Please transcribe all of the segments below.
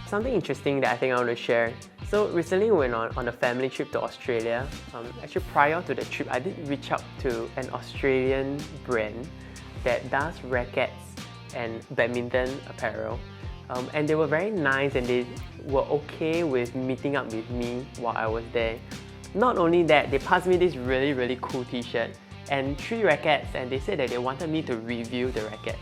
Something interesting that I think I want to share. So recently we went on a family trip to Australia. Actually prior to the trip, I did reach out to an Australian brand that does rackets and badminton apparel. And they were very nice and they were okay with meeting up with me while I was there. Not only that, they passed me this really cool t-shirt and 3 rackets, and they said that they wanted me to review the racket.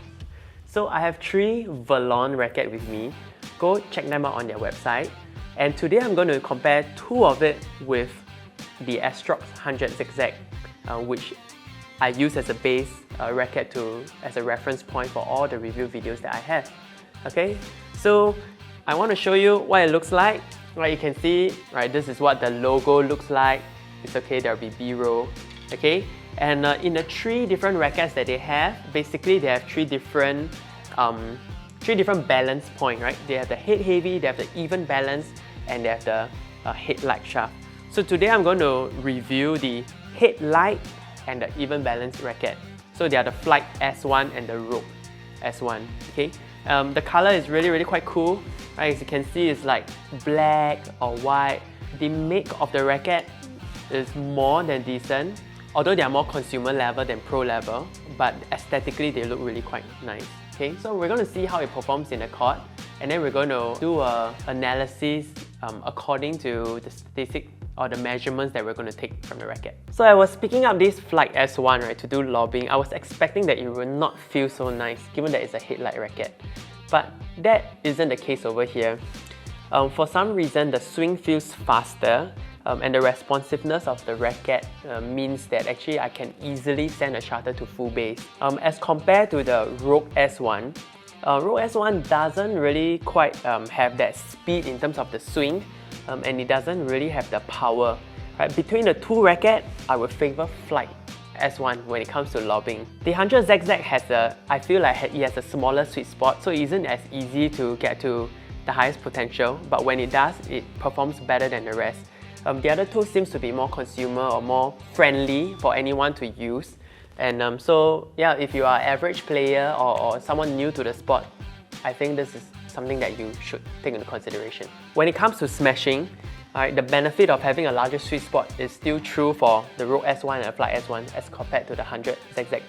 So I have 3 Volant racket with me. Go check them out on their website. And today I'm going to compare 2 of it with the Astrox 100 Zigzag, which I use as a base racket as a reference point for all the review videos that I have. Okay, so I want to show you what it looks like. Right, you can see, right, this is what the logo looks like. It's okay, there'll be B-roll. Okay, and in the 3 different rackets that they have, basically they have 3 different balance point, right? They have the head heavy, they have the even balance, and they have the head light shaft. So today I'm going to review the head light and the even balance racket. So they are the Flight S1 and the Rogue S1. Okay, the color is really quite cool. Right, as you can see, it's like black or white. The make of the racket is more than decent, although they are more consumer level than pro level, but aesthetically they look really quite nice. Okay, so we're going to see how it performs in the court, and then we're going to do an analysis according to the statistic or the measurements that we're going to take from the racket. So I was picking up this Flight S1, right, to do lobbing. I was expecting that it will not feel so nice given that it's a headlight racket. But that isn't the case over here. For some reason, the swing feels faster, and the responsiveness of the racket means that actually I can easily send a shuttle to full base. As compared to the Rogue S1, Rogue S1 doesn't really quite have that speed in terms of the swing, and it doesn't really have the power. Right? Between the 2 rackets, I would favor Flight S1 when it comes to lobbing. The 100 Zigzag I feel like it has a smaller sweet spot, so it isn't as easy to get to the highest potential, but when it does, it performs better than the rest. The other 2 seems to be more consumer or more friendly for anyone to use. And so yeah, if you are an average player or someone new to the sport, I think this is something that you should take into consideration. When it comes to smashing, the benefit of having a larger sweet spot is still true for the Rogue S1 and the Flight S1 as compared to the 100 Zigzag.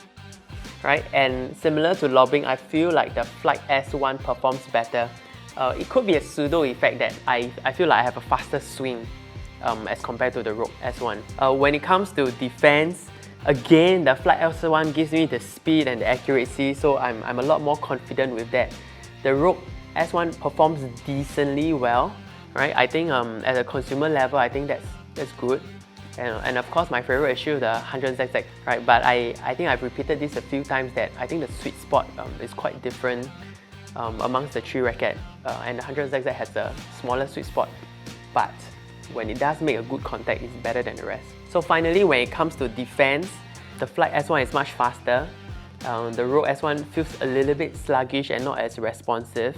Right? And similar to lobbing, I feel like the Flight S1 performs better. It could be a pseudo effect that I feel like I have a faster swing as compared to the Rogue S1. When it comes to defense, again, the Flight S1 gives me the speed and the accuracy, so I'm a lot more confident with that. The Rogue S1 performs decently well. Right? I think at a consumer level, I think that's good. And of course, my favorite issue, the 100 Zigzag. Right? But I think I've repeated this a few times that I think the sweet spot is quite different amongst the 3 rackets. And the 100 Zigzag has a smaller sweet spot. But when it does make a good contact, it's better than the rest. So finally, when it comes to defense, the Flight S1 is much faster. The Rogue S1 feels a little bit sluggish and not as responsive.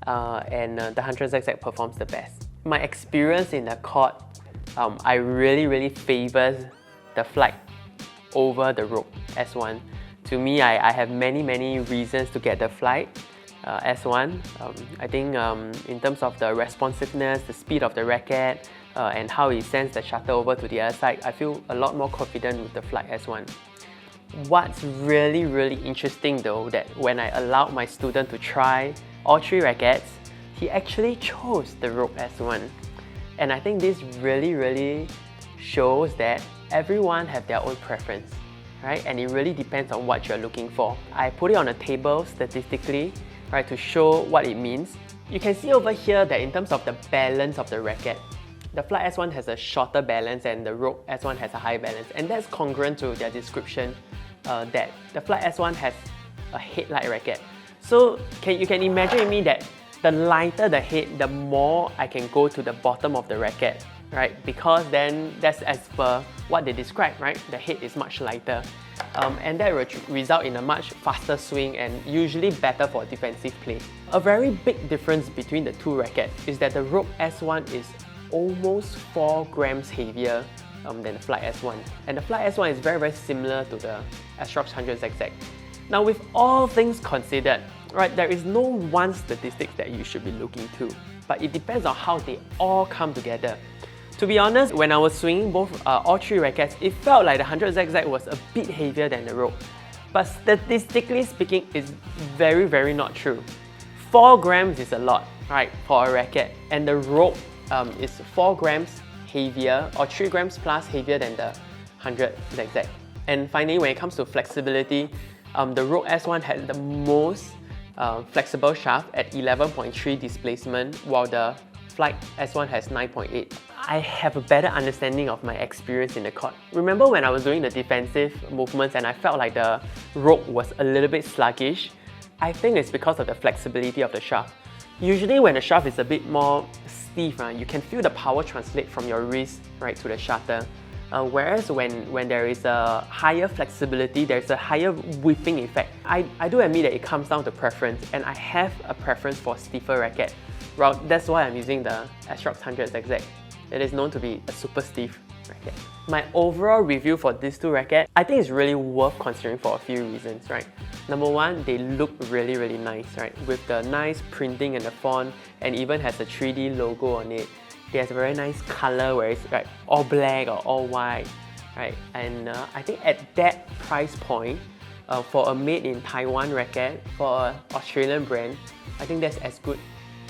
And the 100 Zigzag performs the best. My experience in the court, I really favor the Flight over the Rogue S1. To me, I have many reasons to get the Flight S1. I think in terms of the responsiveness, the speed of the racket, and how it sends the shuttle over to the other side, I feel a lot more confident with the Flight S1. What's really interesting though, that when I allowed my student to try all 3 rackets, he actually chose the Rogue S1. And I think this really shows that everyone have their own preference, right? And it really depends on what you're looking for. I put it on a table statistically, right, to show what it means. You can see over here that in terms of the balance of the racket, the Flight S1 has a shorter balance and the Rogue S1 has a high balance. And that's congruent to their description that the Flight S1 has a headlight racket. So you can imagine me that the lighter the head, the more I can go to the bottom of the racket, right? Because then that's as per what they describe, right? The head is much lighter. And that will result in a much faster swing and usually better for defensive play. A very big difference between the 2 rackets is that the Rogue S1 is almost 4 grams heavier than the Flight S1. And the Flight S1 is very similar to the Astrox 100 Zigzag. Now with all things considered, Right, there is no one statistic that you should be looking to, but it depends on how they all come together. To be honest, when I was swinging all three rackets, it felt like the 100ZZ was a bit heavier than the rope. But statistically speaking, it's very not true. 4 grams is a lot, right, for a racket, and the rope is 4 grams heavier or 3 grams plus heavier than the 100ZZ. And finally, when it comes to flexibility, the Racket S1 has the most flexible shaft at 11.3 displacement, while the Flagship S1 has 9.8. I have a better understanding of my experience in the court. Remember when I was doing the defensive movements and I felt like the rope was a little bit sluggish? I think it's because of the flexibility of the shaft. Usually when the shaft is a bit more stiff, you can feel the power translate from your wrist right to the shutter. Whereas when there is a higher flexibility, there's a higher whipping effect. I do admit that it comes down to preference, and I have a preference for stiffer racket. Well, that's why I'm using the S-Rocks 100ZZ. It is known to be a super stiff racket. My overall review for these two rackets, I think it's really worth considering for a few reasons, right? Number one, they look really nice, right? With the nice printing and the font, and even has a 3D logo on it. It has a very nice color where it's like all black or all white, right? And I think at that price point, for a made in Taiwan racket, for an Australian brand, I think that's as good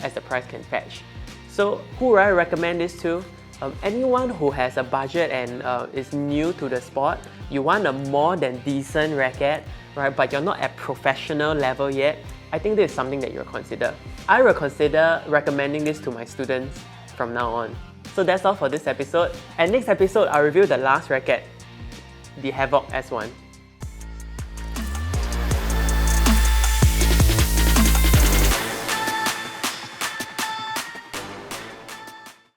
as the price can fetch. So who would I recommend this to? Anyone who has a budget and is new to the sport, you want a more than decent racket, right? But you're not at professional level yet, I think this is something that you'll consider. I will consider recommending this to my students from now on. So that's all for this episode. And next episode, I'll review the last racket, the Havoc S1.